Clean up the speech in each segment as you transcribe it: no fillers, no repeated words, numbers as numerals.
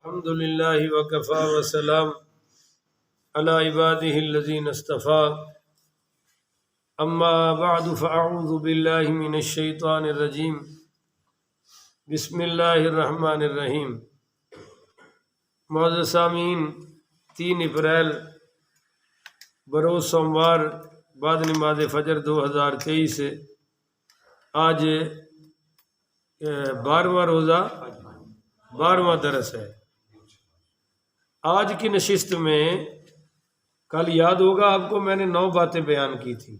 الحمد للہ وکفا وسلام علی عبادہ الذین اصطفیٰ اما بعد فاعوذ باللہ من الشیطان الرجیم بسم اللہ الرحمن الرحیم۔ معزز سامعین، 3 اپریل بروز سوموار بعد نماز فجر 2023 سے آج 12واں روزہ 12واں درس ہے۔ آج کی نشست میں کل یاد ہوگا آپ کو میں نے 9 باتیں بیان کی تھی،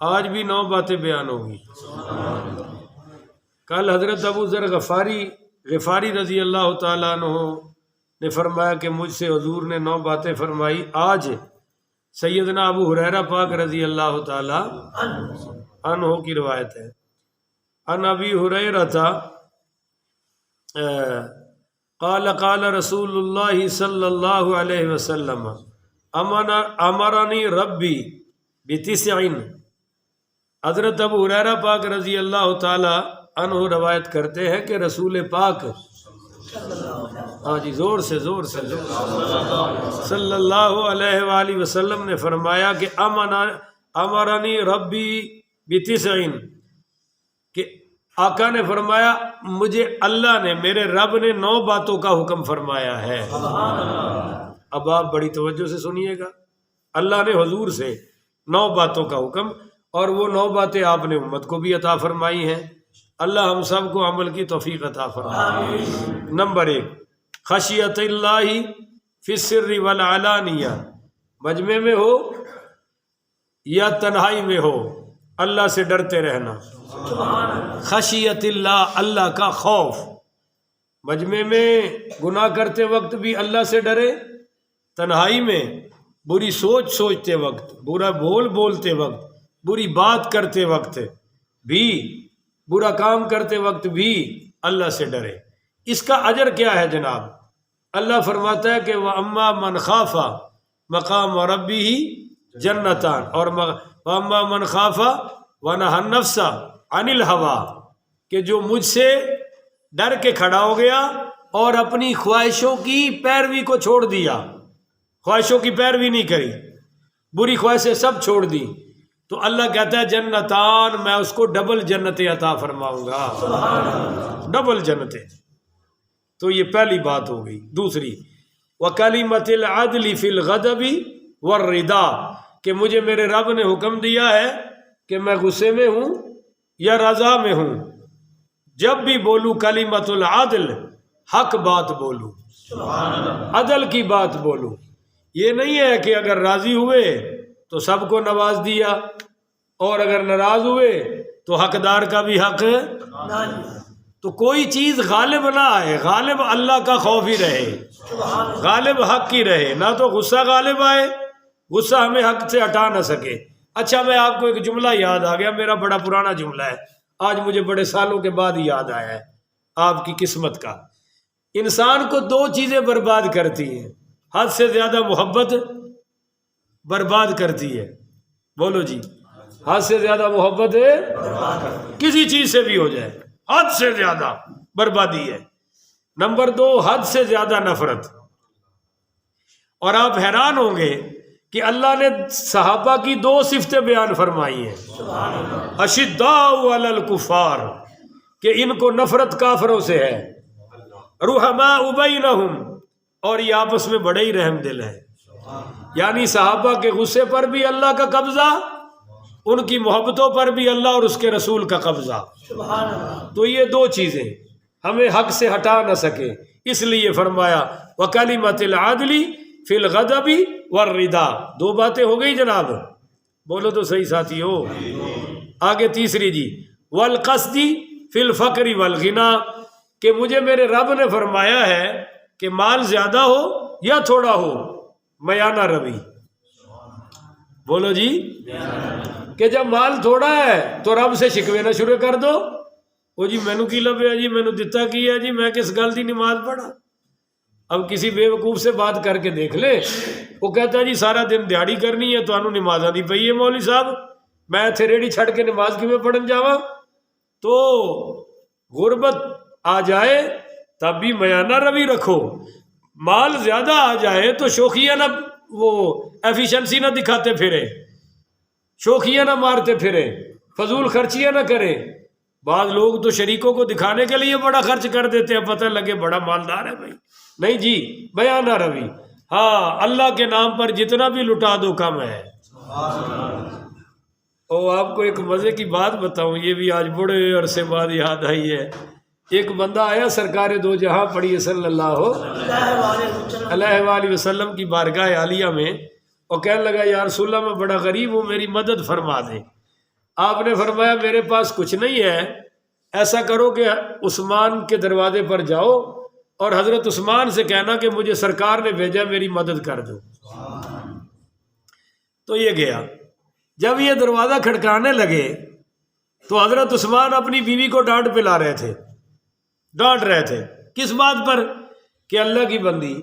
آج بھی 9 باتیں بیان ہوگی۔ کل حضرت ابو ذر غفاری رضی اللہ تعالیٰ عنہ نے فرمایا کہ مجھ سے حضور نے 9 باتیں فرمائی۔ آج سیدنا ابو ہریرہ پاک رضی اللہ تعالیٰ عنہ کی روایت ہے۔ ان ابی ہریرہ قال قال رسول اللہ صلی اللہ علیہ وسلم امرنی ربی بتسع۔ حضرت ابو ہریرہ پاک رضی اللہ تعالی عنہ روایت کرتے ہیں کہ رسول پاک زور سے صلی اللہ علیہ وآلہ وسلم نے فرمایا کہ امرنی ربی بتسع، کہ آقا نے فرمایا مجھے اللہ نے، میرے رب نے 9 باتوں کا حکم فرمایا ہے۔ اب آپ بڑی توجہ سے سنیے گا، اللہ نے حضور سے 9 باتوں کا حکم، اور وہ 9 باتیں آپ نے امت کو بھی عطا فرمائی ہیں۔ اللہ ہم سب کو عمل کی توفیق عطا فرمائے۔ نمبر 1، خشیت اللہ فی السر والعلانیہ، مجمع میں ہو یا تنہائی میں ہو اللہ سے ڈرتے رہنا۔ خشیت اللہ، اللہ کا خوف، مجمع میں گناہ کرتے وقت بھی اللہ سے ڈرے، تنہائی میں بری سوچ سوچتے وقت، برا بولتے وقت، بری بات کرتے وقت بھی، برا کام کرتے وقت بھی اللہ سے ڈرے۔ اس کا اجر کیا ہے جناب؟ اللہ فرماتا ہے کہ وَأَمَّا مَنْ خَافَ مَقَامَ رَبِّهِ جنتان، اور وَأَمَّا مَنْ خَافَ وَنَهَى النَّفْسَ عَنِ الْهَوَىٰ، کہ جو مجھ سے ڈر کے کھڑا ہو گیا اور اپنی خواہشوں کی پیروی کو چھوڑ دیا، خواہشوں کی پیروی نہیں کری، بری خواہشیں سب چھوڑ دی، تو اللہ کہتا ہے جنتان، میں اس کو ڈبل جنتیں عطا فرماؤں گا، ڈبل جنتیں۔ تو یہ پہلی بات ہو گئی۔ دوسری، وَكَلِمَةِ الْعَدْلِ فِي الْغَضَبِ وَالرِّضَا، کہ مجھے میرے رب نے حکم دیا ہے کہ میں غصے میں ہوں یا رضا میں ہوں، جب بھی بولوں کلمۃ العدل، حق بات بولوں، عدل کی بات بولوں۔ یہ نہیں ہے کہ اگر راضی ہوئے تو سب کو نواز دیا، اور اگر ناراض ہوئے تو حقدار کا بھی حق، تو کوئی چیز غالب نہ آئے، غالب اللہ کا خوف ہی رہے، غالب حق ہی رہے، نہ تو غصہ غالب آئے، غصہ ہمیں حق سے ہٹا نہ سکے۔ اچھا، میں آپ کو ایک جملہ یاد آ گیا، میرا بڑا پرانا جملہ ہے، آج مجھے بڑے سالوں کے بعد یاد آیا ہے، آپ کی قسمت کا۔ انسان کو 2 چیزیں برباد کرتی ہیں، حد سے زیادہ محبت برباد کرتی ہے، بولو جی، حد سے زیادہ محبت کسی چیز سے بھی ہو جائے، حد سے زیادہ بربادی ہے۔ نمبر 2، حد سے زیادہ نفرت۔ اور آپ حیران ہوں گے کہ اللہ نے صحابہ کی 2 صفتیں بیان فرمائی ہیں، اشداء علی الکفار، کہ ان کو نفرت کافروں سے ہے، رحماء بینہم، اور یہ آپس میں بڑے ہی رحم دل ہیں۔ یعنی صحابہ کے غصے پر بھی اللہ کا قبضہ، ان کی محبتوں پر بھی اللہ اور اس کے رسول کا قبضہ۔ تو یہ 2 چیزیں ہمیں حق سے ہٹا نہ سکے، اس لیے فرمایا وَكَلِمَةِ الْعَدْلِ فِي الْغَضَبِ وَالرِّضَا۔ 2 باتیں ہو گئی جناب، بولو تو صحیح ساتھی ہو۔ آگے تیسری جی، وَالْقَصْدِ فِي الْفَقْرِ وَالْغِنَىٰ، کہ مجھے میرے رب نے فرمایا ہے کہ مال زیادہ ہو یا تھوڑا ہو، میانہ روی، بولو جی، کہ جب مال تھوڑا ہے تو رب سے شکوے نہ شروع کر دو، وہ جی مینو کی لبیا جی، مینو دتا کی ہے جی، میں کس گل دی نماز پڑھا۔ اب کسی بے وقوف سے بات کر کے دیکھ لے، وہ کہتا ہے جی سارا دن دیہڑی کرنی ہے، تو انہوں نمازاں دی پئی ہے مولوی صاحب، میں اتھے ریڑھی چھڑ کے نماز کیویں پڑھن جاواں؟ تو غربت آ جائے تب بھی میانہ روی رکھو. مال زیادہ آ جائے تو شوخیاں نہ وہ ایفیشنسی نہ دکھاتے پھرے، شوخیاں نہ مارتے پھرے، فضول خرچیاں نہ کریں. بعض لوگ تو شریکوں کو دکھانے کے لیے بڑا خرچ کر دیتے ہیں، پتہ لگے بڑا مالدار ہے بھائی. نہیں جی، بیانہ روی. ہاں، اللہ کے نام پر جتنا بھی لٹا دو کم ہے. آپ کو ایک مزے کی بات بتاؤں، یہ بھی آج بڑے عرصے بعد یاد آئی ہے. ایک بندہ آیا سرکار دو جہاں پڑھی صلی اللہ علیہ وآلہ وسلم کی بارگاہ عالیہ میں، اور کہنے لگا یا رسول اللہ میں بڑا غریب ہوں، میری مدد فرما دیں. آپ نے فرمایا میرے پاس کچھ نہیں ہے، ایسا کرو کہ عثمان کے دروازے پر جاؤ اور حضرت عثمان سے کہنا کہ مجھے سرکار نے بھیجا، میری مدد کر دو. تو یہ گیا. جب یہ دروازہ کھڑکانے لگے تو حضرت عثمان اپنی بیوی کو ڈانٹ پلا رہے تھے، ڈانٹ رہے تھے. کس بات پر؟ کہ اللہ کی بندی،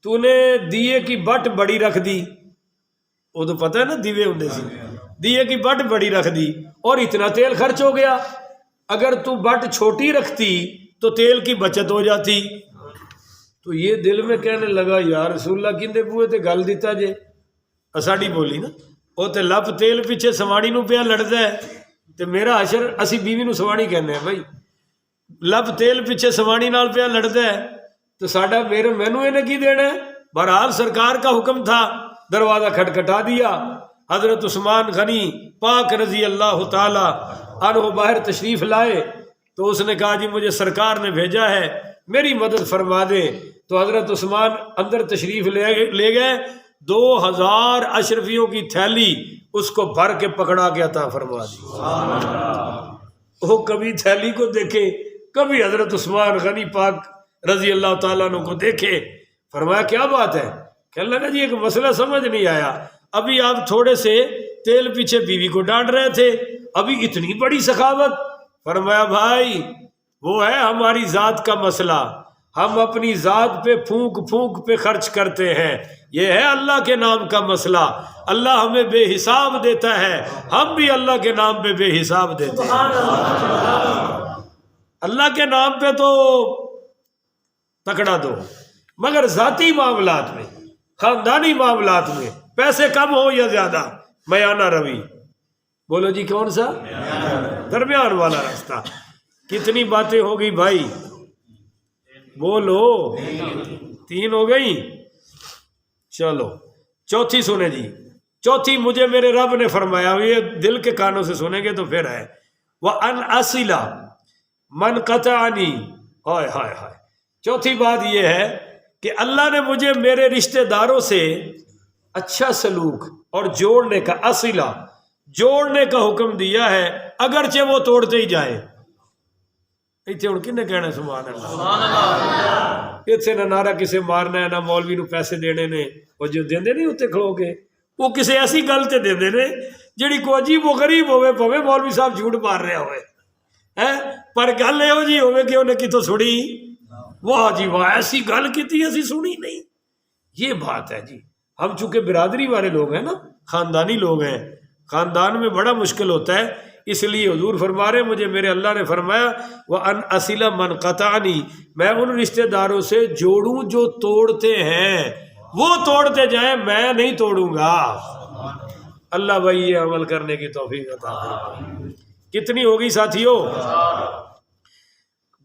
تو نے دیے کی بٹ بڑی رکھ دی. وہ تو پتہ ہے نا دیوے ہوں سی، دیے کی بٹ بڑی رکھ دی اور اتنا تیل خرچ ہو گیا. اگر تو بٹ چھوٹی رکھتی تو تیل کی بچت ہو جاتی. تو یہ دل میں کہنے لگا یا رسول اللہ کندے بوئے تے گل دیتا جے. اساڑی بولی نا، وہ تے لپ تیل پیچھے سواڑی نو پیا لڑدا ہے تے میرا حشر اسی بیوی نو سواڑی کہنے ہیں بھائی. لب تیل پیچھے سواڑی نال پیا لڑدا ہے تو ساڈا مینوں انہیں کی دینا ہے. بہرحال سرکار کا حکم تھا، دروازہ کھٹکھٹا دیا. حضرت عثمان غنی پاک رضی اللہ تعالی عنہ باہر تشریف لائے تو اس نے کہا جی مجھے سرکار نے بھیجا ہے، میری مدد فرما دیں. تو حضرت عثمان اندر تشریف لے گئے. 2000 اشرفیوں کی تھیلی اس کو بھر کے پکڑا کے عطا فرما دی. وہ کبھی تھیلی کو دیکھے، کبھی حضرت عثمان غنی پاک رضی اللہ تعالیٰ عنہ کو دیکھے. فرمایا کیا بات ہے؟ کہنے لگا جی ایک مسئلہ سمجھ نہیں آیا. ابھی آپ تھوڑے سے تیل پیچھے بیوی کو ڈانٹ رہے تھے، ابھی اتنی بڑی سخاوت. فرمایا بھائی وہ ہے ہماری ذات کا مسئلہ، ہم اپنی ذات پہ پھونک پھونک پہ خرچ کرتے ہیں. یہ ہے اللہ کے نام کا مسئلہ. اللہ ہمیں بے حساب دیتا ہے، ہم بھی اللہ کے نام پہ بے حساب دیتے ہیں. اللہ کے نام پہ تو تکڑا دو، مگر ذاتی معاملات میں، خاندانی معاملات میں پیسے کم ہو یا زیادہ میانہ روی. بولو جی کون سا؟ درمیان والا راستہ. کتنی باتیں ہو گئی بھائی؟ بولو 3 ہو گئی. چلو چوتھی سنیں جی. چوتھی مجھے میرے رب نے فرمایا، یہ دل کے کانوں سے سنیں گے تو پھر ہے وَأَنْ أَصِلَ مَنْ قَطَعَنِي. ہائے ہائے ہائے. چوتھی بات یہ ہے کہ اللہ نے مجھے میرے رشتہ داروں سے اچھا سلوک اور جوڑنے کا، اصلہ جوڑنے کا حکم دیا ہے اگرچہ وہ توڑتے ہی جائیں. اتنے ہوں کنے کہنا سبحان اللہ. اتنے نہ نعرہ کسے مارنا ہے، نہ مولوی نو پیسے دینے نے. وہ جو دیندے نہیں اتنے کھلو کے، وہ کسی ایسی گل تے دیندے نے جیڑی کو عجیب و غریب ہوئے، پوے مولوی صاحب جھوٹ مار رہے ہوئے پر گل یہ جی ہوئے کہ انہیں کتوں سنی، واہ جی واہ ایسی گل کی اسی سنی نہیں. یہ بات ہے جی. ہم چونکہ برادری والے لوگ ہیں نا، خاندانی لوگ ہیں، خاندان میں بڑا مشکل ہوتا ہے. اس لیے حضور فرما رہے مجھے میرے اللہ نے فرمایا وَأَنْ أَصِلَ مَنْ قَطَعَنِي، میں ان رشتہ داروں سے جوڑوں جو توڑتے ہیں. وہ توڑتے جائیں، میں نہیں توڑوں گا. اللہ بھائی یہ عمل کرنے کی توفیق عطا فرمائے. کتنی ہوگی ساتھیوں؟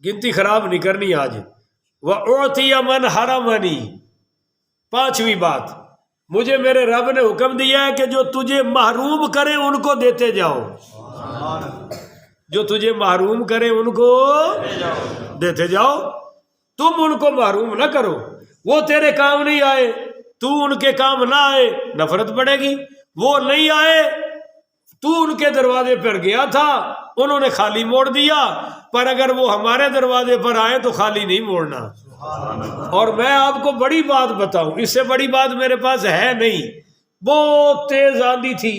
گنتی خراب نہیں کرنی آج. وَأُعْطِيَ مَنْ حَرَمَنِي. 5ویں بات، مجھے میرے رب نے حکم دیا ہے کہ جو تجھے محروم کرے ان کو دیتے جاؤ. جو تجھے محروم کرے ان کو دیتے جاؤ. تم ان کو محروم نہ کرو. وہ تیرے کام نہیں آئے، تو ان کے کام نہ آئے، نفرت پڑے گی. وہ نہیں آئے، تو ان کے دروازے پر گیا تھا، انہوں نے خالی موڑ دیا، پر اگر وہ ہمارے دروازے پر آئے تو خالی نہیں موڑنا. اور میں آپ کو بڑی بات بتاؤں، اس سے بڑی بات میرے پاس ہے نہیں. بہت تیز آندھی تھی،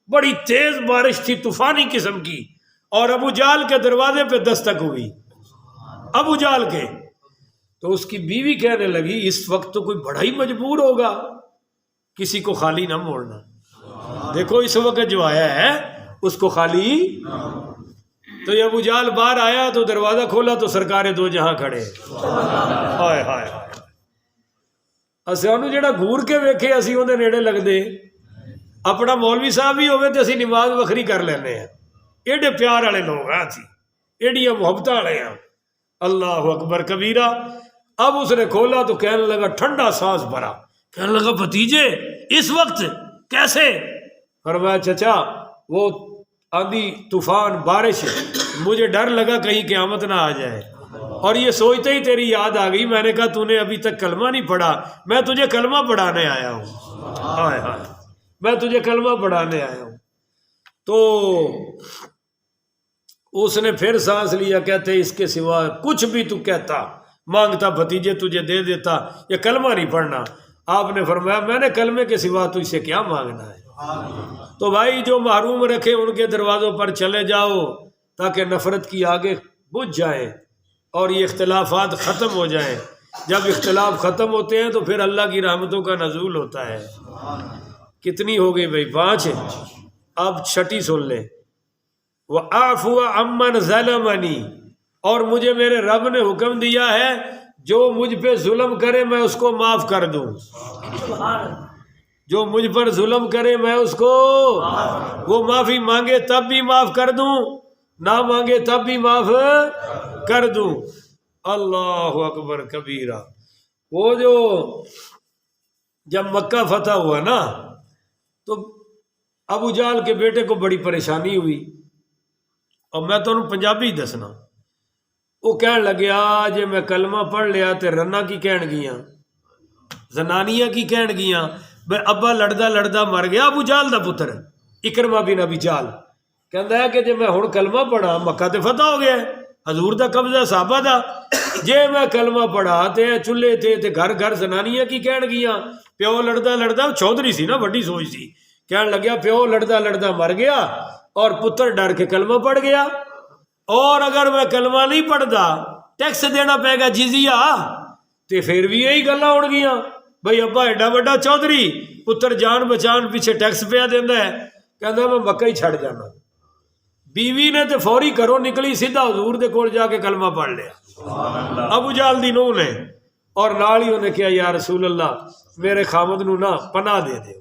بڑی تیز بارش تھی، طوفانی قسم کی، اور ابو جال کے دروازے پہ دستک ہوئی. ابو جال کے. تو اس کی بیوی کہنے لگی اس وقت تو کوئی بڑا ہی مجبور ہوگا، کسی کو خالی نہ موڑنا. دیکھو اس وقت جو آیا ہے اس کو خالی. تو یہ ابو جہل باہر آیا تو دروازہ کھولا تو سرکار دو جہاں کھڑے. ہائے ہائے اسانو جڑا گور کے ویکھے اسی اون دے نیڑے لگدے. اپنا مولوی صاحب بھی ہوئے تو اسی نماز وکھری کر لینے ہیں. ایڈے پیار والے لوگ ہیں اسی, ایڈیاں محبت والے ہیں. اللہ اکبر کبیرہ. اب اس نے کھولا تو کہنے لگا, ٹھنڈا سانس بھرا, کہنے لگا بھتیجے اس وقت کیسے؟ فرمایا چچا وہ آندھی طوفان بارش, مجھے ڈر لگا کہیں قیامت نہ آ جائے, اور یہ سوچتے ہی تیری یاد آ گئی. میں نے کہا تو نے ابھی تک کلمہ نہیں پڑھا, میں تجھے کلمہ پڑھانے آیا ہوں. ہائے ہائے, میں تجھے کلمہ پڑھانے آیا ہوں. تو اس نے پھر سانس لیا. کہتے اس کے سوا کچھ بھی تو کہتا مانگتا بھتیجے تجھے دے دیتا, یہ کلمہ نہیں پڑھنا. آپ نے فرمایا میں نے کلمے کے سوا تو اسے کیا مانگنا ہے. تو بھائی جو محروم رکھے ان کے دروازوں پر چلے جاؤ تاکہ نفرت کی آگے بجھ جائیں اور یہ اختلافات ختم ہو جائیں. جب اختلاف ختم ہوتے ہیں تو پھر اللہ کی رحمتوں کا نزول ہوتا ہے. کتنی ہو گئی بھائی؟ 5. اب 6 سن لیں. وَأَعْفُوَ عَمَّنْ ظَلَمَنِي, اور مجھے میرے رب نے حکم دیا ہے جو مجھ پہ ظلم کرے میں اس کو معاف کر دوں. جو مجھ پر ظلم کرے میں اس کو, وہ معافی مانگے تب بھی معاف کر دوں, نہ مانگے تب بھی معاف کر دوں. اللہ اکبر کبیرہ. وہ جو جب مکہ فتح ہوا نا تو ابو جہل کے بیٹے کو بڑی پریشانی ہوئی. اور میں تو انہوں پنجابی دسنا, وہ کہن لگیا جے میں کلمہ پڑھ لیا تے رنا کی کہن گیاں, زنانیاں کی کہن گیاں. بھئی ابا لڑدا لڑدا مر گیا ابو جہل دا پتر اکرمہ بن ابی جہل. کہندا ہے کہ جے میں ہن کلمہ پڑھا مکہ تے فتح ہو گیا, حضور دا قبضہ صحابہ دا, جے میں کلمہ پڑھا تے چلے تے گھر گھر زنانیاں کی کہن گیاں. پیو لڑدا لڑدا, چودھری سی نا, بڑی سوچ سی, کہن لگیا پیو لڑدا لڑدا مر گیا اور پتر ڈر کے کلمہ پڑھ گیا. اور اگر میں کلمہ نہیں پڑھتا ٹیکس دینا پے گا جزیہ, تے پھر بھی یہی گلاں اڑ گیاں. بھئی ابا ایڈا بڑا چودھری پتر جان بچان پیچھے ٹیکس پیا دیندا ہے, کہندا میں مکہ ہی چھڑ جانا. بیوی نے تے فوری گھروں نکلی سیدھا حضور دے کول جا کے کلمہ پڑھ لیا ابو جہل دی نوح نے. اور نال ہی انہیں کہا یا رسول اللہ میرے خامد نو نا پناہ دے دیو,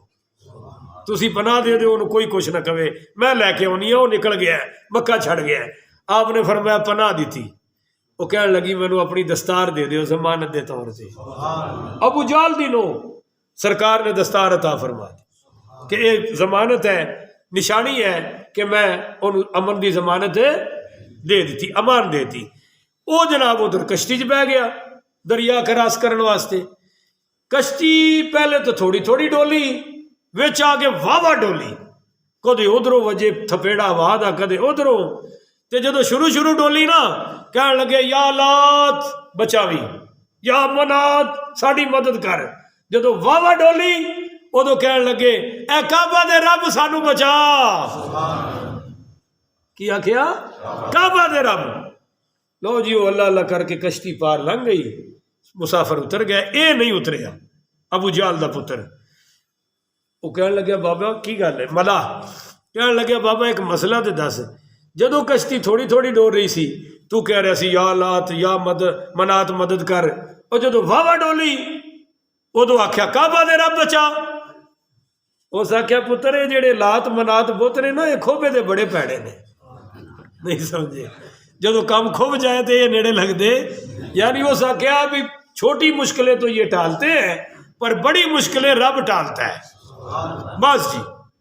تسی پناہ دے دیو, انہوں کوئی کچھ نہ کہے, میں لے کے آنی ہے. وہ نکل گیا ہے, مکہ چھڑ گیا ہے. آپ نے فرمایا پناہ دیتی. وہ کہنے لگی مینوں اپنی دستار دے دیو ضمانت دے طور سے. ابو جہل دی نو سرکار نے دستار عطا فرما دی کہ یہ ضمانت ہے, نشانی ہے کہ میں ان امن دی ضمانت دے دیتی, امان دیتی. وہ جناب ادھر کشتی چ بہ گیا دریا کراس کرنے واسطے. کشتی پہلے تو تھوڑی تھوڑی ڈولی, وچ آ کے واہ ڈولی, کدے ادھروں وجے تھپیڑا واہ دا, کدے ادھروں. تے جدو شروع ڈولی نا کہنے لگے یا لات بچاوی, یا منات ساڈی مدد کر. جدو واہ ڈولی ادو کہنے لگے اے کعبہ دے رب سانو بچا. کی آخیا؟ کعبہ دے رب. لو جی وہ اللہ اللہ کر کے کشتی پار لنگ گئی, مسافر اتر گیا. اے نہیں اتریا ابو جہل دا پتر. وہ کہنے لگیا بابا کی گل ہے, ملا کہنے لگیا بابا ایک مسئلہ تے دس. جدو کشتی تھوڑی تھوڑی ڈول رہی سی تو کہہ رہا سی یا لات یا منات مدد کر, اور جدو واہ ڈولی ادو آخیا کعبہ دے رب بچا. اس آخیا پتر یہ جڑے لات منات بت نے نا یہ کھوبے دے بڑے پیڑے نے, نہیں سمجھے. جدو کام کھوب جائے تو یہ نیڑے لگ دے. یعنی اس آخیا بھی چھوٹی مشکلیں تو یہ ٹالتے ہیں پر بڑی مشکلیں رب ٹالتا ہے. بس جی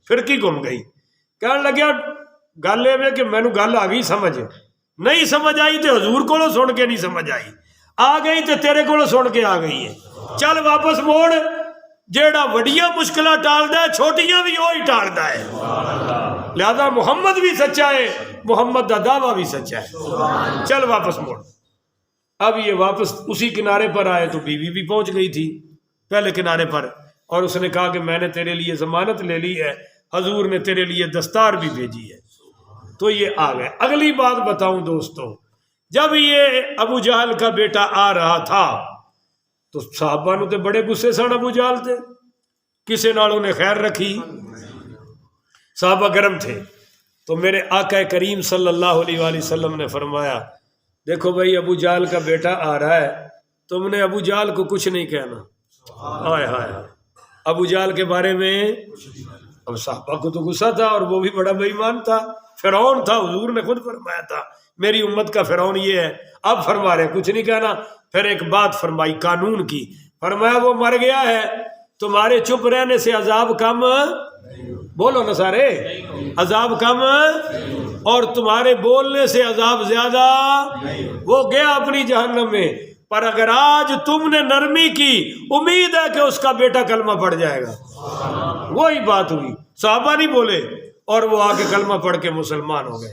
پھر کی گم گئی. کہنے لگیا گل یہ کہ مینو گل آ گئی سمجھ, نہیں سمجھ آئی تو حضور کو سن کے نہیں سمجھ آئی, آ گئی تو تیرے کو سن کے آ گئی ہے. چل واپس موڑ, جیڑا وڈیاں مشکلہ ٹالدا ہے چھوٹیاں بھی وہی ٹالدا ہے. لہذا محمد بھی سچا ہے, محمد دا دعویٰ بھی سچا ہے. چل واپس موڑ. اب یہ واپس اسی کنارے پر آئے تو بیوی بھی پہنچ گئی تھی پہلے کنارے پر, اور اس نے کہا کہ میں نے تیرے لیے ضمانت لے لی ہے, حضور نے تیرے لیے دستار بھی بھیجی ہے. تو یہ آ گئے. اگلی بات بتاؤں دوستو, جب یہ ابو جہل کا بیٹا آ رہا تھا تو صحابہ نے تو بڑے غصے سن ابو جہل تھے, کسے نال انہیں خیر رکھی, صحابہ گرم تھے. تو میرے آقا کریم صلی اللہ علیہ وآلہ وسلم نے فرمایا دیکھو بھائی ابو جہل کا بیٹا آ رہا ہے، تم نے ابو جہل کو کچھ نہیں کہنا. ہائے ہائے ہائے، ابو جہل کے بارے میں اب صحابہ کو تو غصہ تھا، اور وہ بھی بڑا بے ایمان تھا، فرعون تھا. حضور نے خود فرمایا تھا میری امت کا فرعون یہ ہے. اب فرما رہے کچھ نہیں کہنا. پھر ایک بات فرمائی قانون کی، فرمایا وہ مر گیا ہے، تمہارے چپ رہنے سے عذاب کم، بولو نا سارے، عذاب کم، اور تمہارے بولنے سے عذاب زیادہ. وہ گیا اپنی جہنم میں، پر اگر آج تم نے نرمی کی، امید ہے کہ اس کا بیٹا کلمہ پڑھ جائے گا. وہی بات ہوئی، صحابہ نہیں بولے، اور وہ آ کے کلمہ پڑھ کے مسلمان ہو گئے.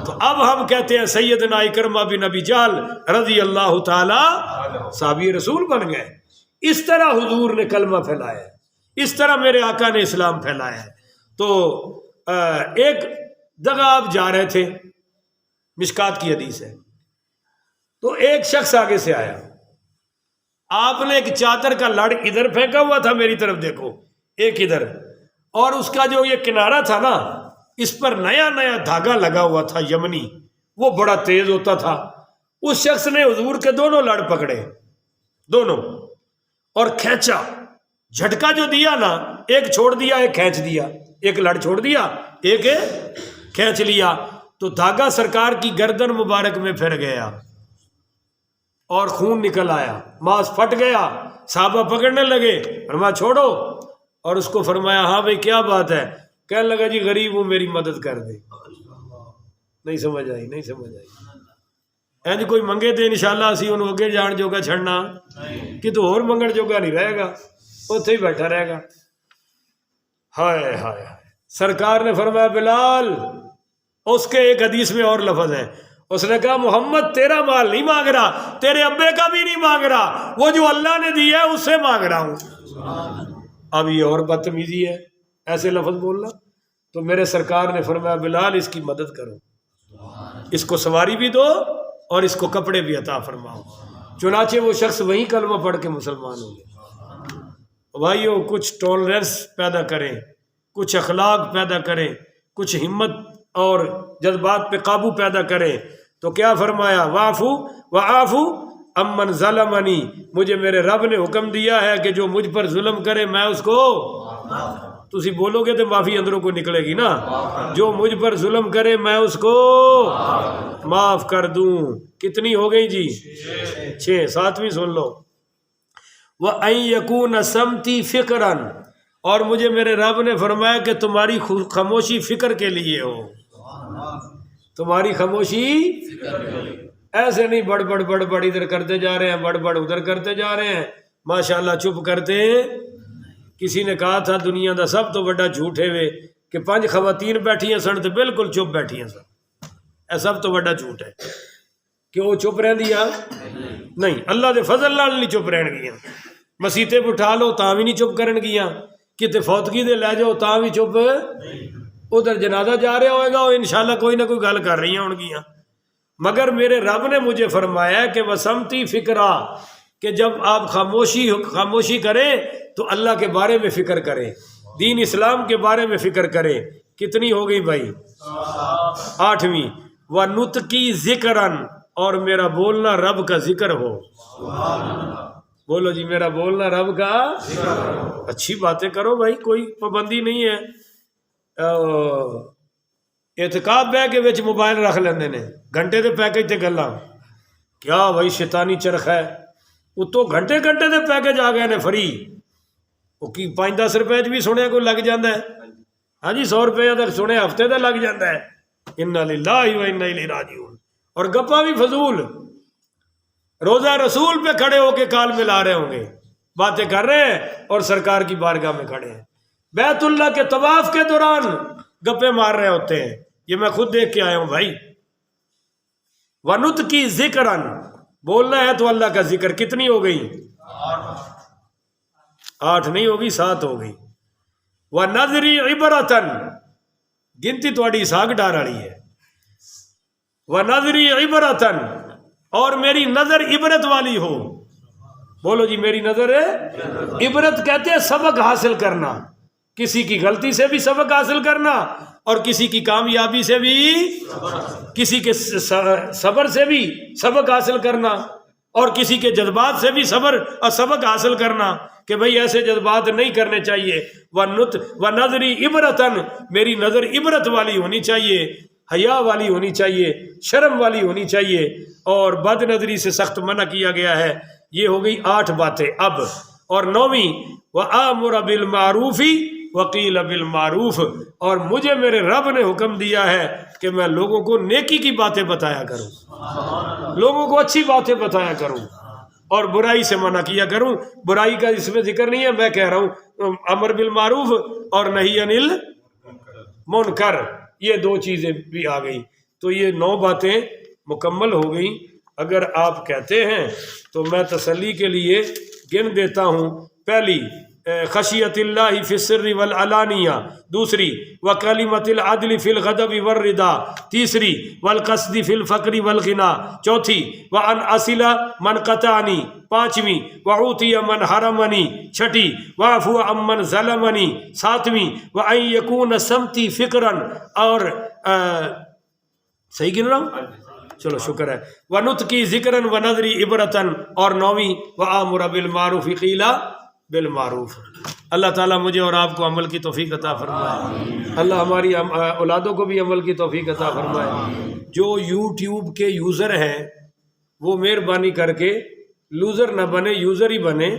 تو اب ہم کہتے ہیں سیدنا اکرمہ بن ابی جہل رضی اللہ تعالی صحابی رسول بن گئے. اس طرح حضور نے کلمہ پھیلایا ہے، اس طرح میرے آقا نے اسلام پھیلایا ہے. تو ایک جگہ آپ جا رہے تھے، مشکات کی حدیث ہے، تو ایک شخص آگے سے آیا، آپ نے ایک چادر کا لڑ ادھر پھینکا ہوا تھا، میری طرف دیکھو، ایک ادھر، اور اس کا جو یہ کنارہ تھا نا، اس پر نیا نیا دھاگا لگا ہوا تھا یمنی، وہ بڑا تیز ہوتا تھا. اس شخص نے حضور کے دونوں لڑ پکڑے، دونوں، اور کھینچا، جھٹکا جو دیا نا، ایک چھوڑ دیا ایک کھینچ دیا، ایک لڑ چھوڑ دیا ایک کھینچ لیا، تو دھاگا سرکار کی گردن مبارک میں پھر گیا اور خون نکل آیا، ماس پھٹ گیا. صحابہ پکڑنے لگے، فرمایا چھوڑو، اور اس کو فرمایا ہاں بھائی کیا بات ہے؟ کہنے لگا جی غریب ہوں میری مدد کر دے. نہیں سمجھ آئی، نہیں سمجھ آئی. جی کوئی منگے تے انشاءاللہ اسی انہوں اگے جان جوگا چھڑنا کہ تو اور منگن جوگا نہیں رہے گا، اتھے ہی بیٹھا رہے گا. ہائے ہائے، سرکار نے فرمایا بلال، اس کے ایک حدیث میں اور لفظ ہے، اس نے کہا محمد تیرا مال نہیں مانگ رہا، تیرے ابے کا بھی نہیں مانگ رہا، وہ جو اللہ نے دیا ہے اس سے مانگ رہا ہوں. اب یہ اور بدتمیزی ہے ایسے لفظ بولنا. تو میرے سرکار نے فرمایا بلال اس کی مدد کرو، اس کو سواری بھی دو اور اس کو کپڑے بھی عطا فرماؤ. چنانچہ وہ شخص وہیں کلمہ پڑھ کے مسلمان ہو گئے. بھائیو کچھ ٹالرنس پیدا کریں، کچھ اخلاق پیدا کریں، کچھ ہمت اور جذبات پہ قابو پیدا کریں. تو کیا فرمایا؟ وعفو وعافو امن ظلمنی، مجھے میرے رب نے حکم دیا ہے کہ جو مجھ پر ظلم کرے میں اس کو، تسی بولو گے تو معافی اندروں کو نکلے گی نا، جو مجھ پر ظلم کرے میں اس کو معاف کر دوں. کتنی ہو گئی جی؟ 6. 7ویں سن لو. وَأَن يَكُونَ سَمْتِي فِكْرًا، اور مجھے میرے رب نے فرمایا کہ تمہاری خاموشی فکر کے لیے ہو. تمہاری خاموشی ایسے نہیں بڑ بڑ ادھر کرتے جا رہے ہیں، بڑ ادھر کرتے جا رہے ہیں، ماشاءاللہ چپ کرتے. کسی نے کہا تھا دنیا دا سب تو بڑا جھوٹ ہے وے کہ 5 خواتین بیٹھی ہیں سن تے بالکل چپ بیٹھی ہیں سن، اے سب تو بڑا جھوٹ ہے کہ وہ چپ رہ دیا نہیں، اللہ دے فضل نال نہیں چپ رہن گیا. مسیتے بٹھا لو تاں بھی نہیں چپ کرن گیا، کتے فوتگی دے لے جاؤ تاں بھی چپ، ادھر جنازہ جا رہا ہوئے گا وہ انشاءاللہ کوئی نہ کوئی گل کر رہی ہوں گیاں. مگر میرے رب نے مجھے فرمایا کہ وسمتی فکرا، کہ جب آپ خاموشی کریں تو اللہ کے بارے میں فکر کریں، دین اسلام کے بارے میں فکر کریں. کتنی ہو گئی بھائی؟ 8ویں. وَنُطْقِي ذِكْرًا، اور میرا بولنا رب کا ذکر ہو. بولو جی میرا بولنا رب کا، اچھی باتیں کرو بھائی، کوئی پابندی نہیں ہے. اعتکاف بہ کے وچ موبائل رکھ لیندے نے، گھنٹے دے پیکج تے گلاں، کیا بھائی شیطانی چرخ ہے. اتوں گھنٹے دے پیکج آ گئے نے فری، وہ کی 5-10 روپے بھی سنیا کوئی لگ جاندہ ہے. ہاں جی 100 روپے تک سنے ہفتے دا لگ جاندہ ہے. انا للہ و انا الیہ راجعون. اور گپا بھی فضول، روزہ رسول پہ کھڑے ہو کے کال ملا رہے ہوں گے، باتیں کر رہے ہیں اور سرکار کی بارگاہ میں کھڑے ہیں. بیت اللہ کے طواف کے دوران گپے مار رہے ہوتے ہیں، یہ میں خود دیکھ کے آیا ہوں بھائی. وَنُطْقِي ذِكْرًا، بولنا ہے تو اللہ کا ذکر. کتنی ہو گئی؟ 8 نہیں ہوگی، 7 ہو گئی. وَنَظْرِي عِبْرَةً، گنتی تھوڑی ساگ ڈار والی ہے. وَنَظْرِي عِبْرَةً، اور میری نظر عبرت والی ہو. بولو جی میری نظر ہے عبرت، کہتے ہیں سبق حاصل کرنا. کسی کی غلطی سے بھی سبق حاصل کرنا اور کسی کی کامیابی سے بھی، کسی کے صبر سے بھی سبق حاصل کرنا اور کسی کے جذبات سے بھی سبق حاصل کرنا کہ بھئی ایسے جذبات نہیں کرنے چاہیے۔ وَنَظْرِ عِبْرَةً، میری نظر عبرت والی ہونی چاہیے، حیا والی ہونی چاہیے، شرم والی ہونی چاہیے، اور بد نظری سے سخت منع کیا گیا ہے۔ یہ ہو گئی 8 باتیں۔ اب اور 9ویں، وَآمُرَ بِالْمَعْرُوفِ وَقِيلَ بِالْمَعْرُوفِ، اور مجھے میرے رب نے حکم دیا ہے کہ میں لوگوں کو نیکی کی باتیں بتایا کروں، لوگوں کو اچھی باتیں بتایا کروں اور برائی سے منع کیا کروں۔ برائی کا اس میں ذکر نہیں ہے، میں کہہ رہا ہوں امر بالمعروف اور نہی عن المنکر، یہ 2 چیزیں بھی آ گئی۔ تو یہ 9 باتیں مکمل ہو گئیں۔ اگر آپ کہتے ہیں تو میں تسلی کے لیے گن دیتا ہوں۔ پہلی، خشیت اللہ فی السر والعلانیہ، دوسری، وکلمۃ العدل فی الغضب والرضا، تیسری، والقصد فی الفقر والغنی، چوتھی، وان اصل من قطعنی، پانچویں، واعطی من حرمنی، چھٹی، واعفو عمن ظلمنی، ساتویں، وان یکون سمتی فکرا، اور صحیح گن رہا ہوں؟ چلو شکر ہے۔ ونطقی ذکرا ونظری عبرتاً، اور 9ویں، وآمر بالمعروف قیل بالمعروف۔ اللہ تعالیٰ مجھے اور آپ کو عمل کی توفیق عطا فرمائے، اللہ ہماری اولادوں کو بھی عمل کی توفیق عطا فرمائے۔ جو یوٹیوب کے یوزر ہیں وہ مہربانی کر کے لوزر نہ بنے، یوزر ہی بنے،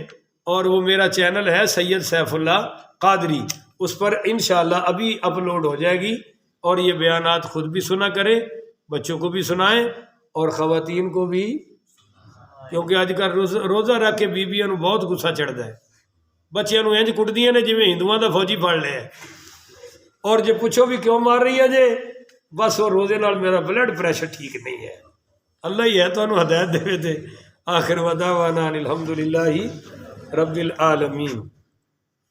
اور وہ میرا چینل ہے سید سیف اللہ قادری، اس پر انشاءاللہ ابھی اپلوڈ ہو جائے گی، اور یہ بیانات خود بھی سنا کریں، بچوں کو بھی سنائیں اور خواتین کو بھی، کیونکہ آج کل روزہ رکھ کے بیبیاں نو بہت غصہ چڑھتا ہے، بچیاں نو انج کٹدیاں نے جویں ہندوؤں دا فوجی پڑ لیا، اور جے پوچھو بھی کیوں مار رہی ہے جے، بس وہ روزے نال میرا بلڈ پریشر ٹھیک نہیں ہے۔ اللہ ہی ہے تانوں ہدایت دے دے۔ آخر وداعوانا الحمدللہ رب العالمین۔